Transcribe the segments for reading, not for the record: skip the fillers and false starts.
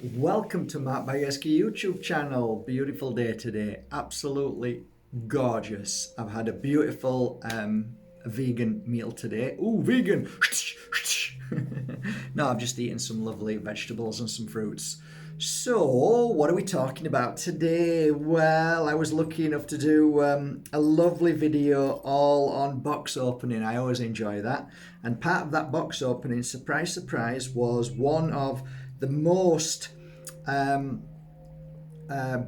Welcome to my Bajerski YouTube channel. Beautiful day today. Absolutely gorgeous. I've had a beautiful vegan meal today. Ooh, vegan! No, I've just eaten some lovely vegetables and some fruits. So, what are we talking about today? Well, I was lucky enough to do a lovely video all on box opening. I always enjoy that. And part of that box opening, surprise, surprise, was one of the most um, uh,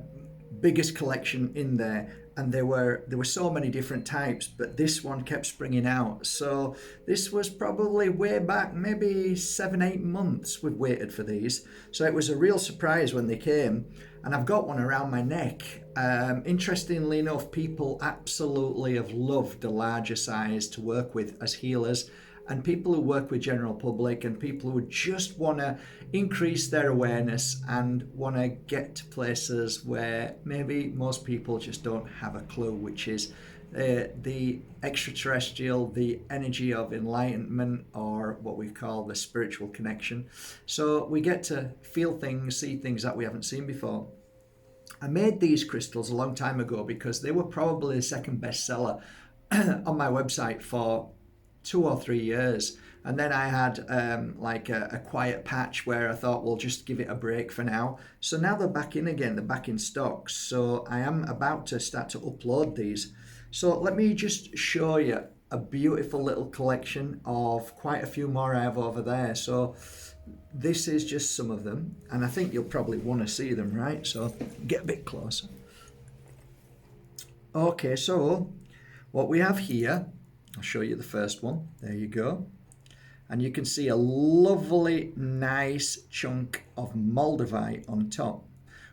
biggest collection in there, and there were so many different types, but this one kept springing out. So this was probably way back, maybe 7-8 months we've waited for these. So it was a real surprise when they came, and I've got one around my neck. Interestingly enough, people absolutely have loved the larger size to work with as healers, and people who work with general public and people who just want to increase their awareness and want to get to places where maybe most people just don't have a clue, which is the extraterrestrial, the energy of enlightenment, or what we call the spiritual connection. So we get to feel things, see things that we haven't seen before. I made these crystals a long time ago because they were probably the second bestseller on my website for 2 or 3 years, and then I had like a quiet patch where I thought we'll just give it a break for now. So now they're back in again, they're back in stock, so I am about to start to upload these. So let me just show you a beautiful little collection of quite a few more I have over there. So this is just some of them, and I think you'll probably want to see them, right? So get a bit closer. Okay, so what we have here, I'll show you the first one. There you go. And you can see a lovely, nice chunk of Moldavite on top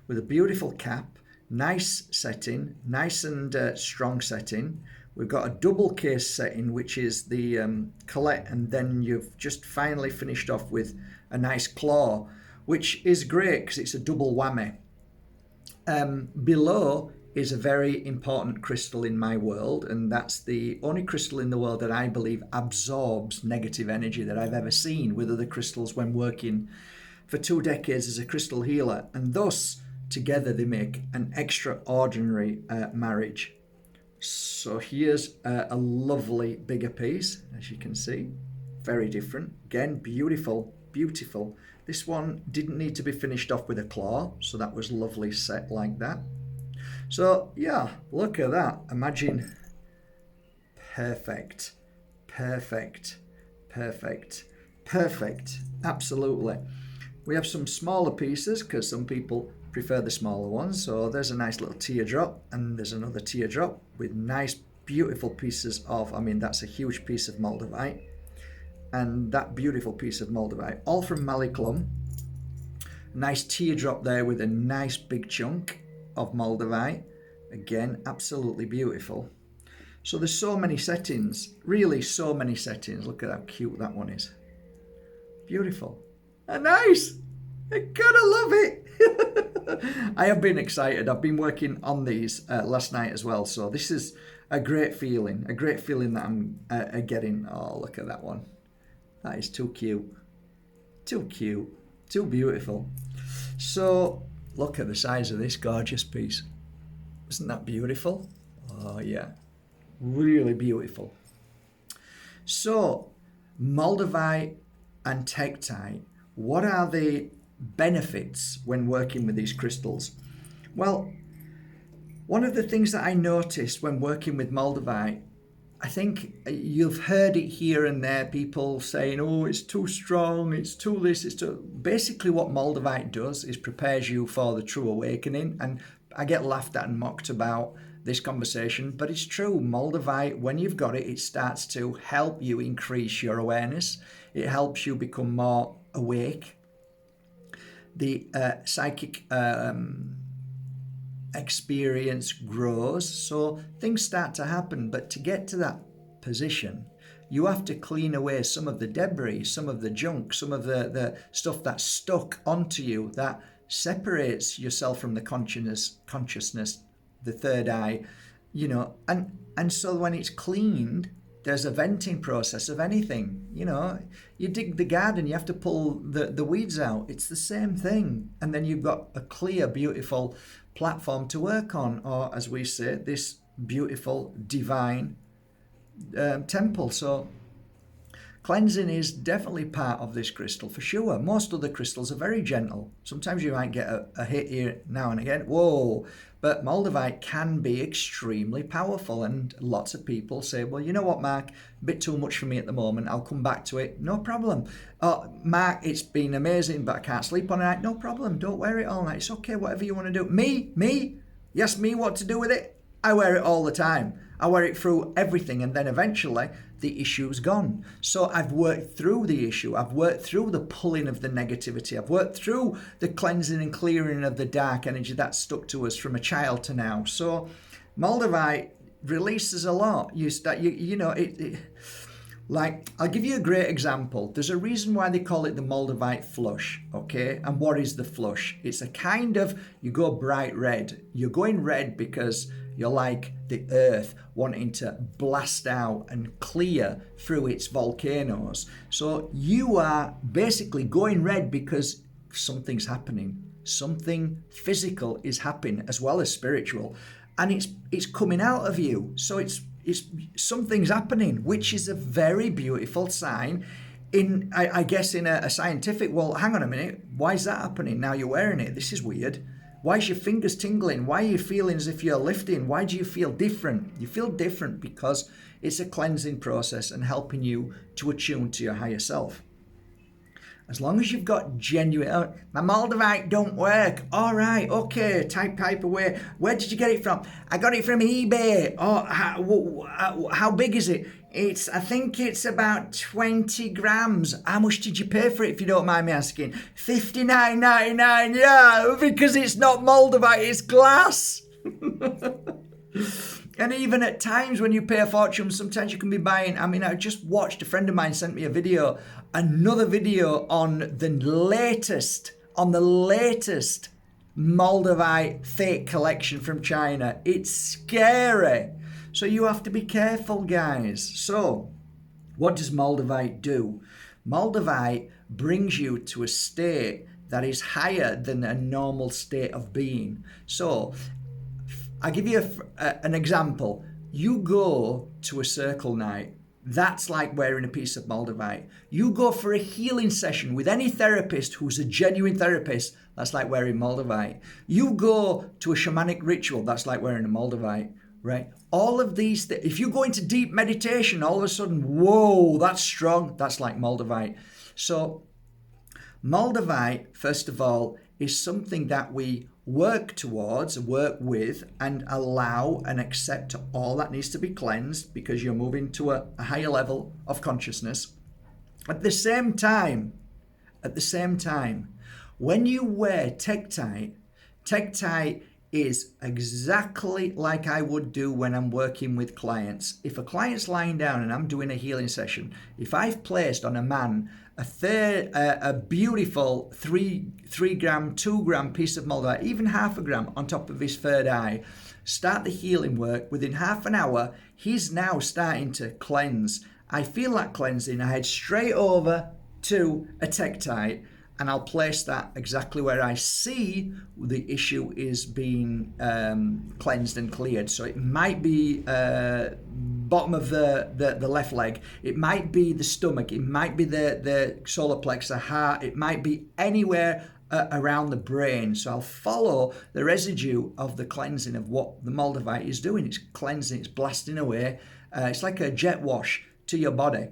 with a beautiful cap, nice setting, nice and strong setting. We've got a double case setting, which is the collet, and then you've just finally finished off with a nice claw, which is great because it's a double whammy. Below is a very important crystal in my world, and that's the only crystal in the world that I believe absorbs negative energy that I've ever seen with other crystals when working for 2 decades as a crystal healer, and thus together they make an extraordinary marriage. So here's a lovely bigger piece, as you can see, very different, again beautiful, beautiful. This one didn't need to be finished off with a claw, so that was lovely set like that. So yeah, look at that. Imagine perfect, perfect, perfect, perfect. Absolutely. We have some smaller pieces because some people prefer the smaller ones. So there's a nice little teardrop, and there's another teardrop with nice, beautiful pieces of, I mean, that's a huge piece of Moldavite. And that beautiful piece of Moldavite, all from Maliclum. Nice teardrop there with a nice big chunk of Moldavite. Again, absolutely beautiful. So there's so many settings, really so many settings. Look at how cute that one is. Beautiful and nice. I gotta love it. I have been excited. I've been working on these last night as well. So this is a great feeling that I'm getting. Oh, look at that one. That is too cute. Too cute. Too beautiful. So look at the size of this gorgeous piece. Isn't that beautiful? Oh yeah, really beautiful. So Moldavite and Tektite, what are the benefits when working with these crystals? Well, one of the things that I noticed when working with Moldavite, I think you've heard it here and there, people saying, oh, it's too strong, it's too this, it's too... Basically what Moldavite does is prepares you for the true awakening. And I get laughed at and mocked about this conversation, but it's true. Moldavite, when you've got it, it starts to help you increase your awareness. It helps you become more awake. The psychic experience grows, so things start to happen. But to get to that position, you have to clean away some of the debris, some of the junk, some of the stuff that's stuck onto you that separates yourself from the consciousness, the third eye, and so when it's cleaned, there's a venting process of anything. You know, you dig the garden, you have to pull the weeds out. It's the same thing. And then you've got a clear, beautiful platform to work on, or as we say, this beautiful divine temple. So cleansing is definitely part of this crystal for sure. Most other crystals are very gentle. Sometimes you might get a hit here now and again. Whoa! But Moldavite can be extremely powerful, and lots of people say, well, you know what, Mark, a bit too much for me at the moment. I'll come back to it. No problem. Mark, it's been amazing, but I can't sleep on it. No problem. Don't wear it all night. It's okay, whatever you want to do. Me? You ask me what to do with it? I wear it all the time. I wear it through everything, and then eventually the issue's gone. So I've worked through the issue. I've worked through the pulling of the negativity. I've worked through the cleansing and clearing of the dark energy that stuck to us from a child to now. So Moldavite releases a lot. Like, I'll give you a great example. There's a reason why they call it the Moldavite flush, okay? And what is the flush? It's a kind of, you go bright red. You're going red because you're like the earth wanting to blast out and clear through its volcanoes. So you are basically going red because something's happening. Something physical is happening as well as spiritual. And it's coming out of you. So it's something's happening, which is a very beautiful sign. I guess in a scientific, well, hang on a minute, why is that happening? Now you're wearing it. This is weird. Why is your fingers tingling? Why are you feeling as if you're lifting? Why do you feel different? You feel different because it's a cleansing process and helping you to attune to your higher self. As long as you've got genuine, my Moldavite don't work. All right, okay, type away. Where did you get it from? I got it from eBay. Oh, how big is it? I think it's about 20 grams. How much did you pay for it, if you don't mind me asking? $59.99, yeah, because it's not Moldavite, it's glass. And even at times when you pay a fortune, sometimes you can be buying, I just watched, a friend of mine sent me another video on the latest Moldavite fake collection from China. It's scary. So you have to be careful, guys. So what does Moldavite do? Moldavite brings you to a state that is higher than a normal state of being. So I'll give you an example. You go to a circle night. That's like wearing a piece of Moldavite. You go for a healing session with any therapist who's a genuine therapist. That's like wearing Moldavite. You go to a shamanic ritual. That's like wearing a Moldavite, right? All of these, if you go into deep meditation, all of a sudden, whoa, that's strong. That's like Moldavite. So Moldavite, first of all, is something that we work towards, work with, and allow and accept all that needs to be cleansed because you're moving to a higher level of consciousness. At the same time, when you wear Tektite is exactly like I would do when I'm working with clients. If a client's lying down and I'm doing a healing session, if I've placed on a man a beautiful 3 gram, 2 gram piece of Moldavite, even half a gram on top of his third eye, start the healing work, within half an hour, he's now starting to cleanse. I feel that cleansing. I head straight over to a Tektite and I'll place that exactly where I see the issue is being cleansed and cleared. So it might be bottom of the left leg, it might be the stomach, it might be the solar plexus, the heart, it might be anywhere around the brain. So I'll follow the residue of the cleansing of what the Moldavite is doing. It's cleansing, it's blasting away. It's like a jet wash to your body.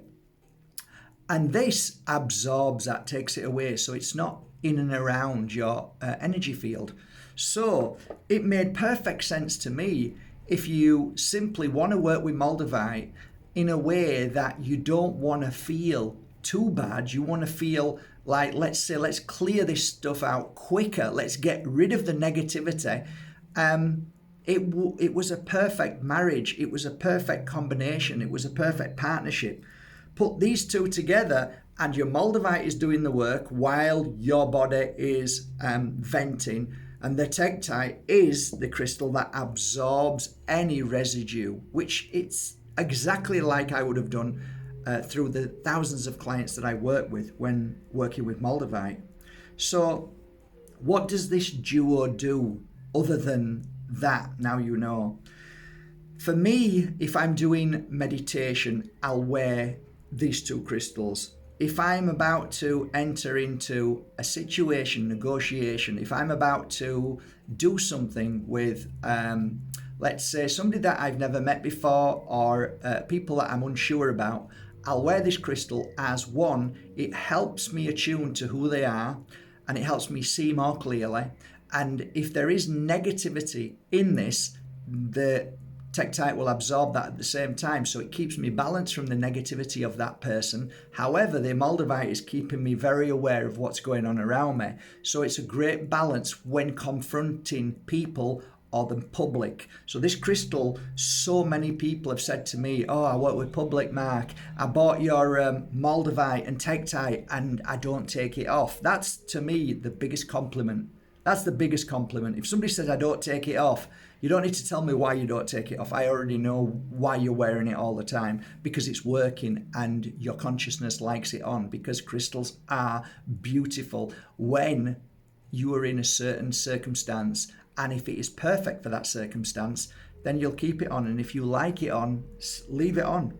And this absorbs that, takes it away. So it's not in and around your energy field. So it made perfect sense to me if you simply want to work with Moldavite in a way that you don't want to feel too bad. You want to feel like, let's clear this stuff out quicker. Let's get rid of the negativity. It was a perfect marriage. It was a perfect combination. It was a perfect partnership. Put these two together and your Moldavite is doing the work while your body is venting, and the Tektite is the crystal that absorbs any residue, which it's exactly like I would have done through the thousands of clients that I work with when working with Moldavite. So what does this duo do other than that? Now you know. For me, if I'm doing meditation, I'll wear these two crystals. If I'm about to enter into a situation, negotiation, if I'm about to do something with, let's say, somebody that I've never met before, or people that I'm unsure about, I'll wear this crystal as one, it helps me attune to who they are, and it helps me see more clearly. And if there is negativity in this, the Tektite will absorb that at the same time, so it keeps me balanced from the negativity of that person. However, the Moldavite is keeping me very aware of what's going on around me, so it's a great balance when confronting people or the public. So this crystal, so many people have said to me, oh, I work with public, Mark, I bought your Moldavite and Tektite and I don't take it off. That's, to me, the biggest compliment. That's the biggest compliment. If somebody says I don't take it off, you don't need to tell me why you don't take it off. I already know why you're wearing it all the time, because it's working and your consciousness likes it on, because crystals are beautiful when you are in a certain circumstance, and if it is perfect for that circumstance, then you'll keep it on, and if you like it on, leave it on.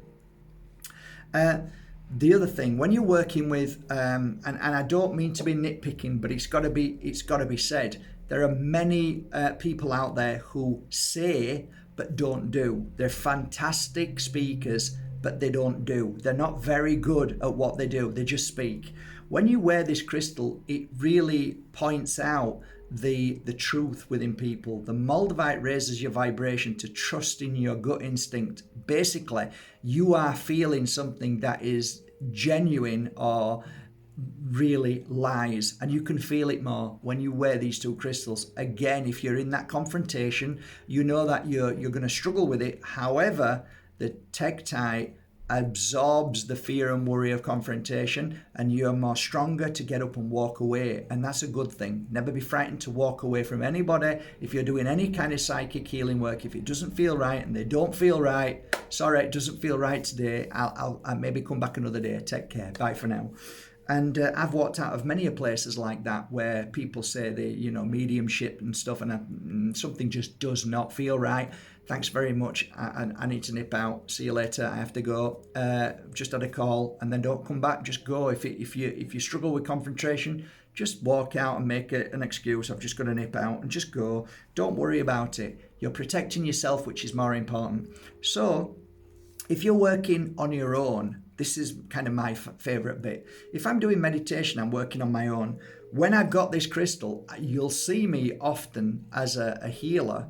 The other thing, when you're working with, and I don't mean to be nitpicking, but it's got to be said. There are many people out there who say but don't do. They're fantastic speakers, but they don't do. They're not very good at what they do. They just speak. When you wear this crystal, it really points out the truth within people. The Moldavite raises your vibration to trust in your gut instinct. Basically, you are feeling something that is genuine or really lies, and you can feel it more when you wear these two crystals. Again, if you're in that confrontation, you know that you're going to struggle with it. However, the Tektite absorbs the fear and worry of confrontation, and you're more stronger to get up and walk away, and that's a good thing. Never be frightened to walk away from anybody. If you're doing any kind of psychic healing work, if it doesn't feel right and they don't feel right, sorry, it doesn't feel right today, I'll maybe come back another day. Take care, bye for now. And I've walked out of many places like that where people say they, mediumship and stuff, and something just does not feel right. Thanks very much. I need to nip out. See you later. I have to go. Just had a call, and then don't come back. Just go. If you struggle with confrontation, just walk out and make it an excuse. I've just got to nip out, and just go. Don't worry about it. You're protecting yourself, which is more important. So, if you're working on your own, this is kind of my favorite bit. If I'm doing meditation, I'm working on my own. When I've got this crystal, you'll see me often as a healer.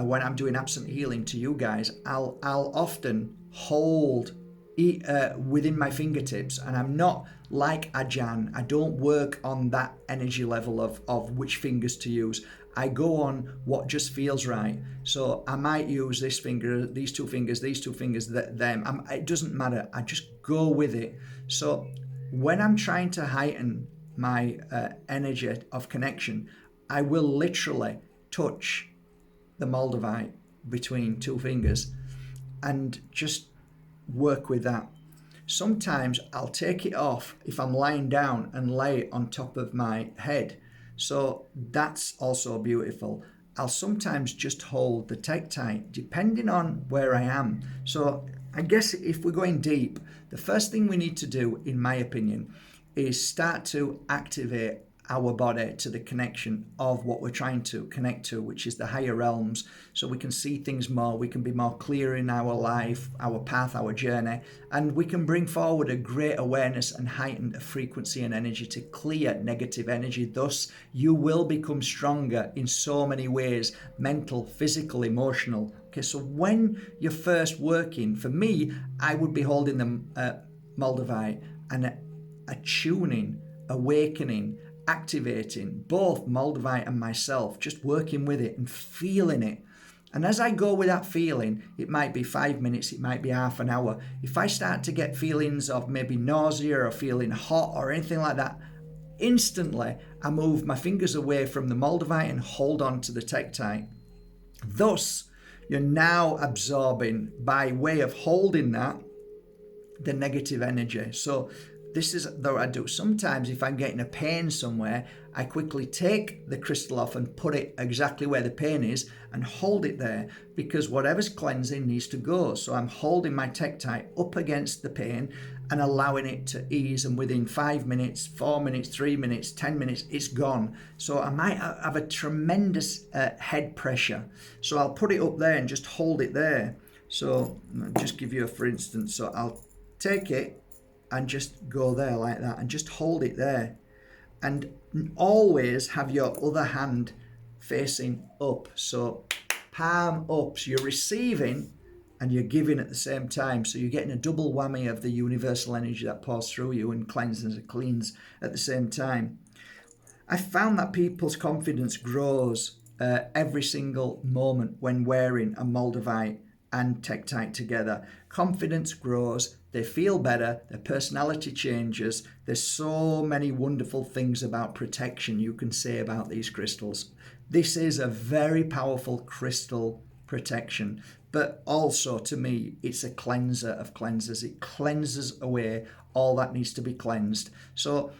When I'm doing absent healing to you guys, I'll often hold within my fingertips, and I'm not like Ajahn. I don't work on that energy level of which fingers to use. I go on what just feels right. So I might use this finger, these two fingers, them. It doesn't matter. I just go with it. So when I'm trying to heighten my energy of connection, I will literally touch the Moldavite between two fingers and just work with that. Sometimes I'll take it off if I'm lying down and lay it on top of my head. So that's also beautiful. I'll sometimes just hold the Tektite depending on where I am. So I guess if we're going deep, the first thing we need to do, in my opinion, is start to activate our body to the connection of what we're trying to connect to, which is the higher realms, so we can see things more, we can be more clear in our life, our path, our journey, and we can bring forward a great awareness and heightened frequency and energy to clear negative energy. Thus, you will become stronger in so many ways: mental, physical, emotional. Okay, so when you're first working, for me, I would be holding the Moldavite and attuning, awakening, activating both Moldavite and myself, just working with it and feeling it. And as I go with that feeling, it might be 5 minutes, it might be half an hour. If I start to get feelings of maybe nausea or feeling hot or anything like that, instantly I move my fingers away from the Moldavite and hold on to the Tektite. Thus, You're now absorbing, by way of holding that, the negative energy. So this is what I do. Sometimes if I'm getting a pain somewhere, I quickly take the crystal off and put it exactly where the pain is and hold it there, because whatever's cleansing needs to go. So I'm holding my Tektite up against the pain and allowing it to ease, and within 5 minutes, 4 minutes, 3 minutes, 10 minutes, it's gone. So I might have a tremendous head pressure. So I'll put it up there and just hold it there. So I'll just give you a for instance. So I'll take it and just go there like that and just hold it there, and always have your other hand facing up. So palm up, so you're receiving and you're giving at the same time, so you're getting a double whammy of the universal energy that pours through you and cleanses and cleans at the same time. I found that people's confidence grows every single moment when wearing a Moldavite and Tektite together. Confidence grows, they feel better, their personality changes. There's so many wonderful things about protection you can say about these crystals. This is a very powerful crystal protection, but also to me, it's a cleanser of cleansers. It cleanses away all that needs to be cleansed. So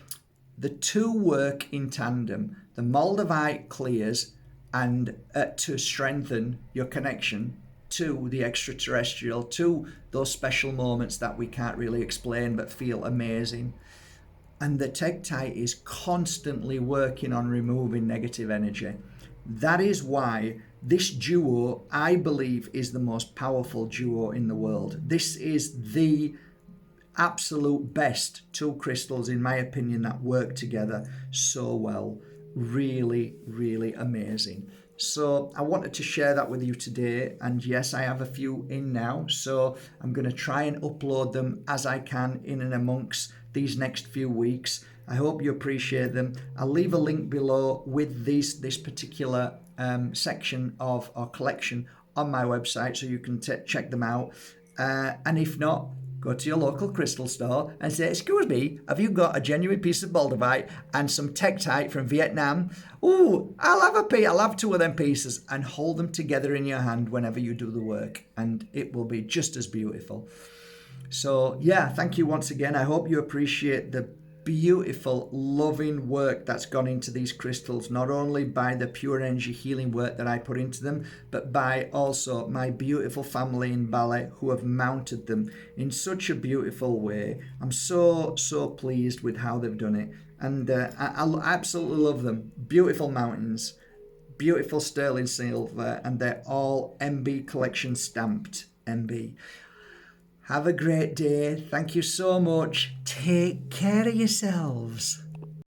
the two work in tandem. The Moldavite clears and to strengthen your connection to the extraterrestrial, to those special moments that we can't really explain but feel amazing. And the Tektite is constantly working on removing negative energy. That is why this duo, I believe, is the most powerful duo in the world. This is the absolute best two crystals, in my opinion, that work together so well. Really, really amazing. So I wanted to share that with you today, and yes, I have a few in now, so I'm going to try and upload them as I can in and amongst these next few weeks. I hope you appreciate them. I'll leave a link below with this particular section of our collection on my website, so you can check them out, and if not, go to your local crystal store and say, excuse me, have you got a genuine piece of Moldavite and some Tektite from Vietnam? Ooh, I'll have two of them pieces, and hold them together in your hand whenever you do the work, and it will be just as beautiful. So yeah, thank you once again. I hope you appreciate the beautiful, loving work that's gone into these crystals, not only by the pure energy healing work that I put into them, but by also my beautiful family in Bali who have mounted them in such a beautiful way. I'm so pleased with how they've done it, and I absolutely love them. Beautiful mountains, beautiful sterling silver, and they're all MB collection stamped MB. Have a great day. Thank you so much. Take care of yourselves.